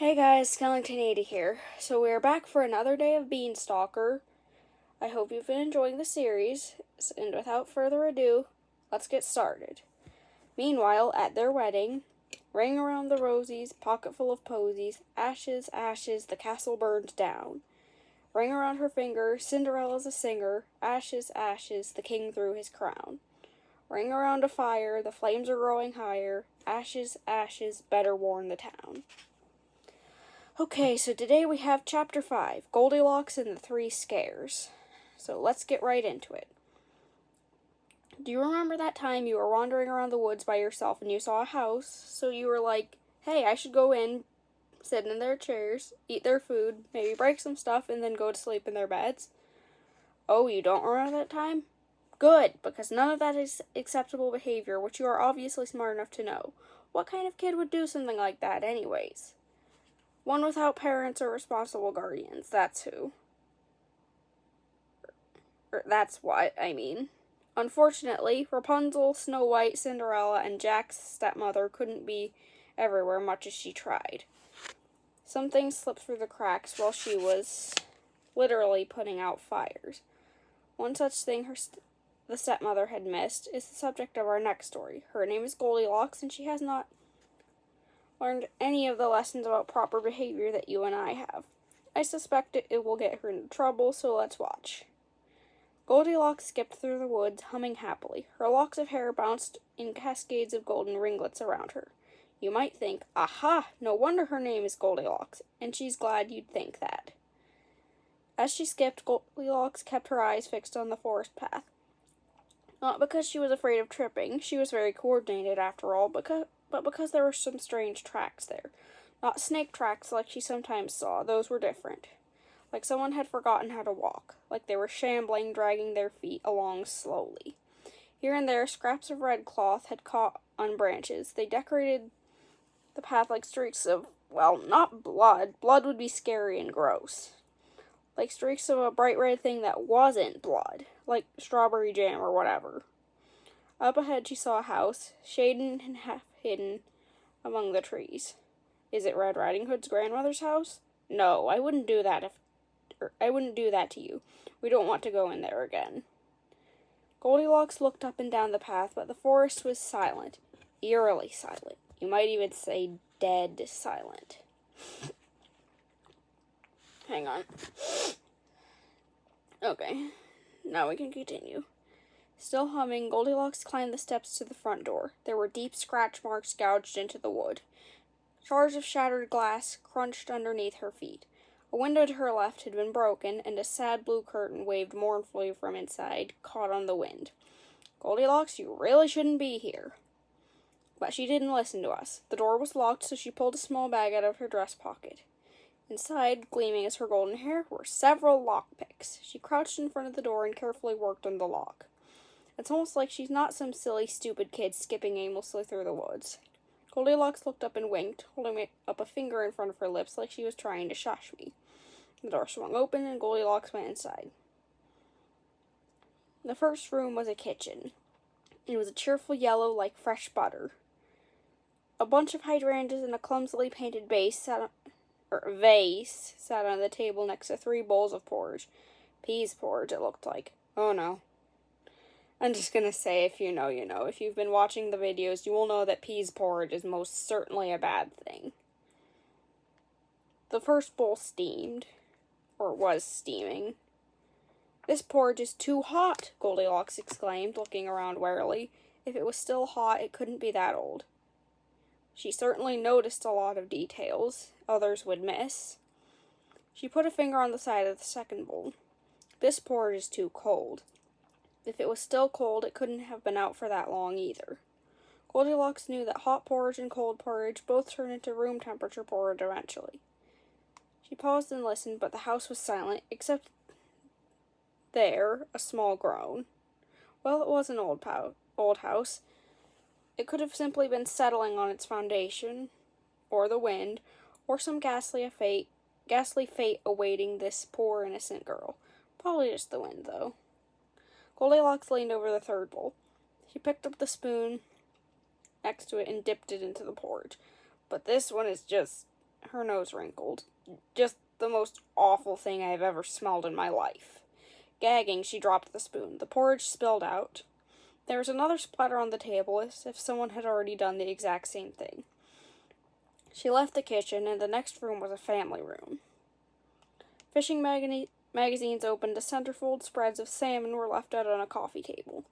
Hey guys, Skellington80 here. So we are back for another day of Stalker. I hope you've been enjoying the series, and without further ado, let's get started. Meanwhile, at their wedding, ring around the rosies, pocket full of posies, ashes, ashes, the castle burned down. Ring around her finger, Cinderella's a singer, ashes, ashes, the king threw his crown. Ring around a fire, the flames are growing higher, ashes, ashes, better warn the town. Okay, so today we have Chapter 5, Goldilocks and the Three Scares. So let's get right into it. Do you remember that time you were wandering around the woods by yourself and you saw a house? So you were like, hey, I should go in, sit in their chairs, eat their food, maybe break some stuff, and then go to sleep in their beds? Oh, you don't remember that time? Good, because none of that is acceptable behavior, which you are obviously smart enough to know. What kind of kid would do something like that anyways? One without parents or responsible guardians, that's who. That's what I mean. Unfortunately, Rapunzel, Snow White, Cinderella, and Jack's stepmother couldn't be everywhere much as she tried. Some things slipped through the cracks while she was literally putting out fires. One such thing the stepmother had missed is the subject of our next story. Her name is Goldilocks, and she has not learned any of the lessons about proper behavior that you and I have. I suspect it will get her into trouble, so let's watch. Goldilocks skipped through the woods, humming happily. Her locks of hair bounced in cascades of golden ringlets around her. You might think, aha, no wonder her name is Goldilocks, and she's glad you'd think that. As she skipped, Goldilocks kept her eyes fixed on the forest path. Not because she was afraid of tripping, she was very coordinated after all, but because there were some strange tracks there. Not snake tracks like she sometimes saw, those were different. Like someone had forgotten how to walk, like they were shambling, dragging their feet along slowly. Here and there, scraps of red cloth had caught on branches. They decorated the path like streaks of, well, not blood. Blood would be scary and gross. Like streaks of a bright red thing that wasn't blood, like strawberry jam or whatever. Up ahead she saw a house, shaded and half hidden among the trees. Is it Red Riding Hood's grandmother's house? No, I wouldn't do that to you. We don't want to go in there again. Goldilocks looked up and down the path, but the forest was silent. Eerily silent. You might even say dead silent. Hang on. Okay, now we can continue. Still humming, Goldilocks climbed the steps to the front door. There were deep scratch marks gouged into the wood. Shards of shattered glass crunched underneath her feet. A window to her left had been broken, and a sad blue curtain waved mournfully from inside, caught on the wind. Goldilocks, you really shouldn't be here. But she didn't listen to us. The door was locked, so she pulled a small bag out of her dress pocket. Inside, gleaming as her golden hair, were several lockpicks. She crouched in front of the door and carefully worked on the lock. It's almost like she's not some silly, stupid kid skipping aimlessly through the woods. Goldilocks looked up and winked, holding up a finger in front of her lips like she was trying to shush me. The door swung open and Goldilocks went inside. The first room was a kitchen. It was a cheerful yellow like fresh butter. A bunch of hydrangeas and a clumsily painted vase sat on the table next to 3 bowls of porridge. Peas porridge, it looked like. Oh no. I'm just gonna say, if you know, you know. If you've been watching the videos, you will know that peas porridge is most certainly a bad thing. The first bowl steamed, or was steaming. This porridge is too hot, Goldilocks exclaimed, looking around warily. If it was still hot, it couldn't be that old. She certainly noticed a lot of details others would miss. She put a finger on the side of the second bowl. This porridge is too cold. If it was still cold, it couldn't have been out for that long either. Goldilocks knew that hot porridge and cold porridge both turn into room temperature porridge eventually. She paused and listened, but the house was silent, except there, a small groan. Well, it was an old house. It could have simply been settling on its foundation, or the wind, or some ghastly fate awaiting this poor innocent girl. Probably just the wind, though. Goldilocks leaned over the third bowl. She picked up the spoon next to it and dipped it into the porridge. But this one is just her nose wrinkled. Just the most awful thing I have ever smelled in my life. Gagging, she dropped the spoon. The porridge spilled out. There was another splatter on the table, as if someone had already done the exact same thing. She left the kitchen, and the next room was a family room. Fishing magazines opened, a centerfold spreads of salmon were left out on a coffee table.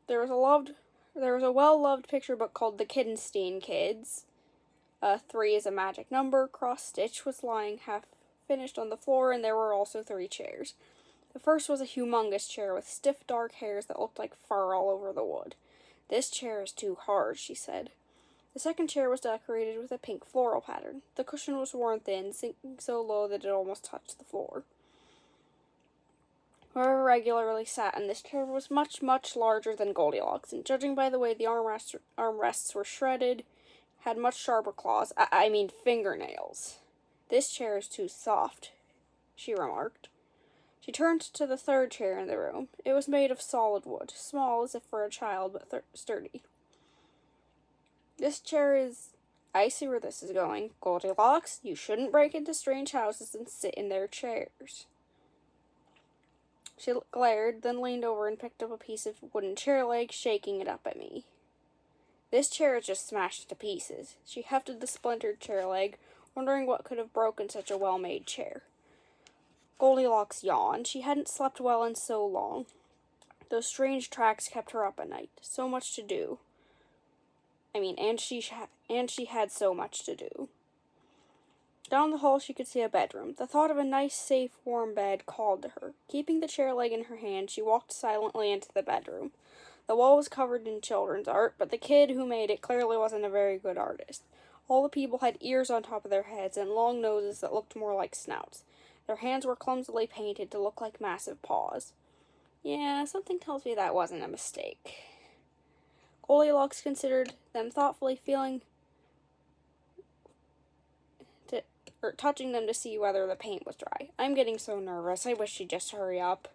There was a well-loved picture book called The Kiddenstein Kids. 3 is a magic number. Cross-stitch was lying half finished on the floor, and there were also 3 chairs. The first was a humongous chair with stiff dark hairs that looked like fur all over the wood. "This chair is too hard," she said. The second chair was decorated with a pink floral pattern. The cushion was worn thin, sinking so low that it almost touched the floor. Whoever regularly sat in this chair was much, much larger than Goldilocks, and judging by the way the armrests were shredded, had much sharper claws, fingernails. "This chair is too soft," she remarked. She turned to the third chair in the room. It was made of solid wood, small as if for a child, but sturdy. "This chair is... I see where this is going. Goldilocks, you shouldn't break into strange houses and sit in their chairs." She glared, then leaned over and picked up a piece of wooden chair leg, shaking it up at me. "This chair is just smashed to pieces." She hefted the splintered chair leg, wondering what could have broken such a well-made chair. Goldilocks yawned. She hadn't slept well in so long. Those strange tracks kept her up at night. So much to do. And she had so much to do. Down the hall she could see a bedroom. The thought of a nice, safe, warm bed called to her. Keeping the chair leg in her hand, she walked silently into the bedroom. The wall was covered in children's art, but the kid who made it clearly wasn't a very good artist. All the people had ears on top of their heads and long noses that looked more like snouts. Their hands were clumsily painted to look like massive paws. Yeah, something tells me that wasn't a mistake. Goldilocks considered them thoughtfully, touching them to see whether the paint was dry. "I'm getting so nervous. I wish she'd just hurry up."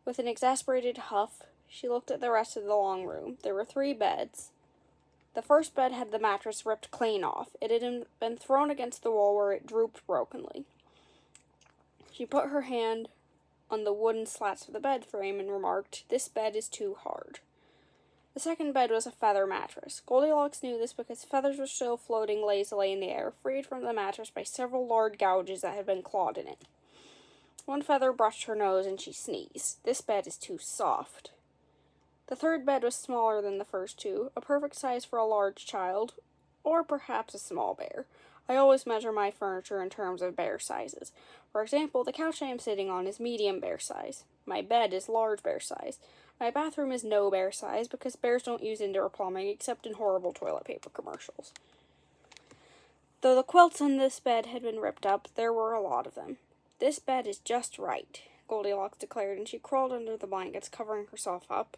With an exasperated huff, she looked at the rest of the long room. There were 3 beds. The first bed had the mattress ripped clean off. It had been thrown against the wall where it drooped brokenly. She put her hand on the wooden slats of the bed frame and remarked, "This bed is too hard." The second bed was a feather mattress. Goldilocks knew this because feathers were still floating lazily in the air, freed from the mattress by several large gouges that had been clawed in it. One feather brushed her nose and she sneezed. "This bed is too soft." The third bed was smaller than the first 2, a perfect size for a large child, or perhaps a small bear. I always measure my furniture in terms of bear sizes. For example, the couch I am sitting on is medium bear size. My bed is large bear size. My bathroom is no bear size because bears don't use indoor plumbing except in horrible toilet paper commercials. Though the quilts on this bed had been ripped up, there were a lot of them. "This bed is just right," Goldilocks declared, and she crawled under the blankets, covering herself up.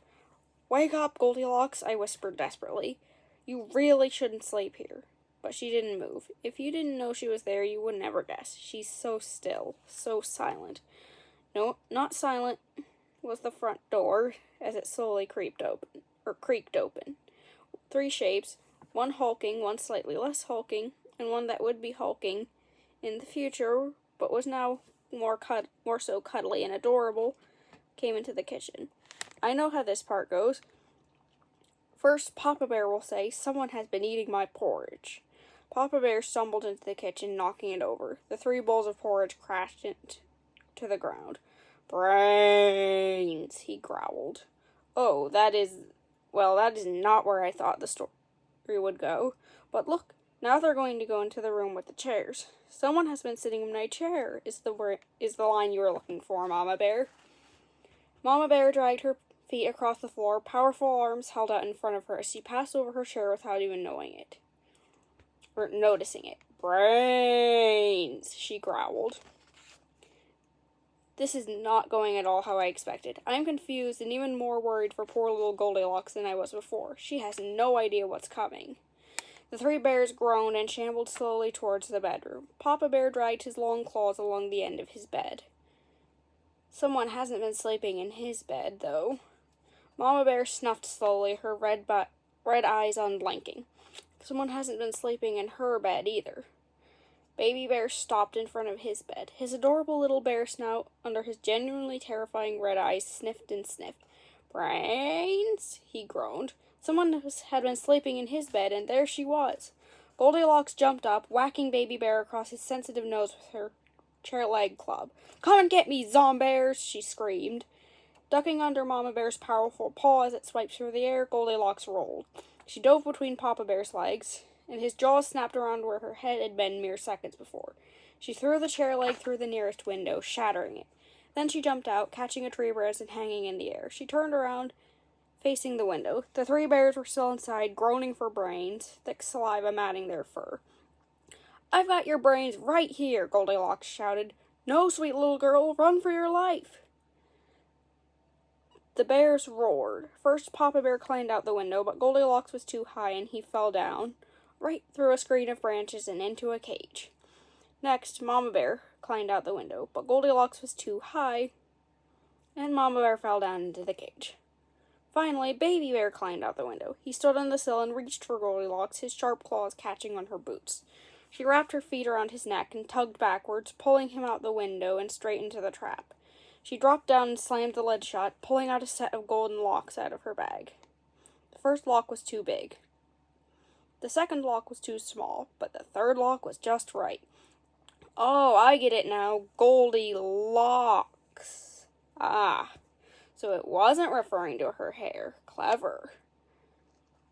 "Wake up, Goldilocks," I whispered desperately. "You really shouldn't sleep here." But she didn't move. If you didn't know she was there, you would never guess. She's so still, so silent. No, not silent was the front door as it slowly creaked open. 3 shapes, one hulking, one slightly less hulking, and one that would be hulking in the future, but was now more so cuddly and adorable, came into the kitchen. I know how this part goes. First, Papa Bear will say, "Someone has been eating my porridge." Papa Bear stumbled into the kitchen, knocking it over. The 3 bowls of porridge crashed into the ground. "Brains," he growled. "Oh, that is not where I thought the story would go. But look, now they're going to go into the room with the chairs. Someone has been sitting in my chair, is the line you were looking for, Mama Bear." Mama Bear dragged her feet across the floor, powerful arms held out in front of her as she passed over her chair without even knowing it. Or noticing it. "Brains," she growled. This is not going at all how I expected. I'm confused and even more worried for poor little Goldilocks than I was before. She has no idea what's coming. The 3 bears groaned and shambled slowly towards the bedroom. Papa Bear dragged his long claws along the end of his bed. Someone hasn't been sleeping in his bed, though. Mama Bear snuffed slowly, her red eyes unblinking. Someone hasn't been sleeping in her bed either. Baby Bear stopped in front of his bed. His adorable little bear snout under his genuinely terrifying red eyes sniffed and sniffed. Brains, he groaned. Someone had been sleeping in his bed, and there she was. Goldilocks jumped up, whacking Baby Bear across his sensitive nose with her chair leg club. Come and get me, zombears, she screamed. Ducking under Mama Bear's powerful paw as it swiped through the air, Goldilocks rolled. She dove between Papa Bear's legs, and his jaws snapped around where her head had been mere seconds before. She threw the chair leg through the nearest window, shattering it. Then she jumped out, catching a tree branch and hanging in the air. She turned around, facing the window. The 3 bears were still inside, groaning for brains, thick saliva matting their fur. I've got your brains right here, Goldilocks shouted. No, sweet little girl, run for your life. The bears roared. First, Papa Bear climbed out the window, but Goldilocks was too high and he fell down, right through a screen of branches and into a cage. Next, Mama Bear climbed out the window, but Goldilocks was too high, and Mama Bear fell down into the cage. Finally, Baby Bear climbed out the window. He stood on the sill and reached for Goldilocks, his sharp claws catching on her boots. She wrapped her feet around his neck and tugged backwards, pulling him out the window and straight into the trap. She dropped down and slammed the lid shut, pulling out a set of golden locks out of her bag. The first lock was too big. The second lock was too small, but the third lock was just right. Oh, I get it now. Goldilocks. Ah, so it wasn't referring to her hair. Clever.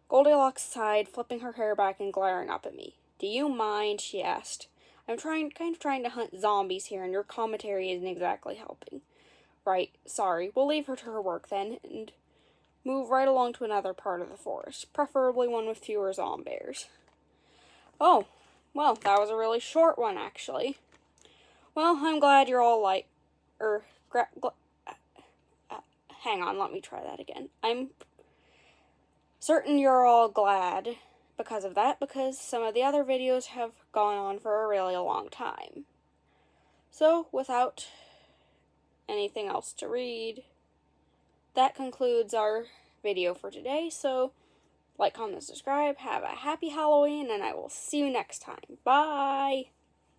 Goldilocks sighed, flipping her hair back and glaring up at me. Do you mind? She asked. I'm trying to hunt zombies here, and your commentary isn't exactly helping. Right, sorry. We'll leave her to her work then, and move right along to another part of the forest, preferably one with fewer zombears. Oh, well, that was a really short one, actually. Well, I'm glad you're all hang on, let me try that again. I'm certain you're all glad because of that, because some of the other videos have gone on for a really long time. So, without anything else to read, that concludes our video for today. So, like, comment, subscribe, have a happy Halloween, and I will see you next time. Bye!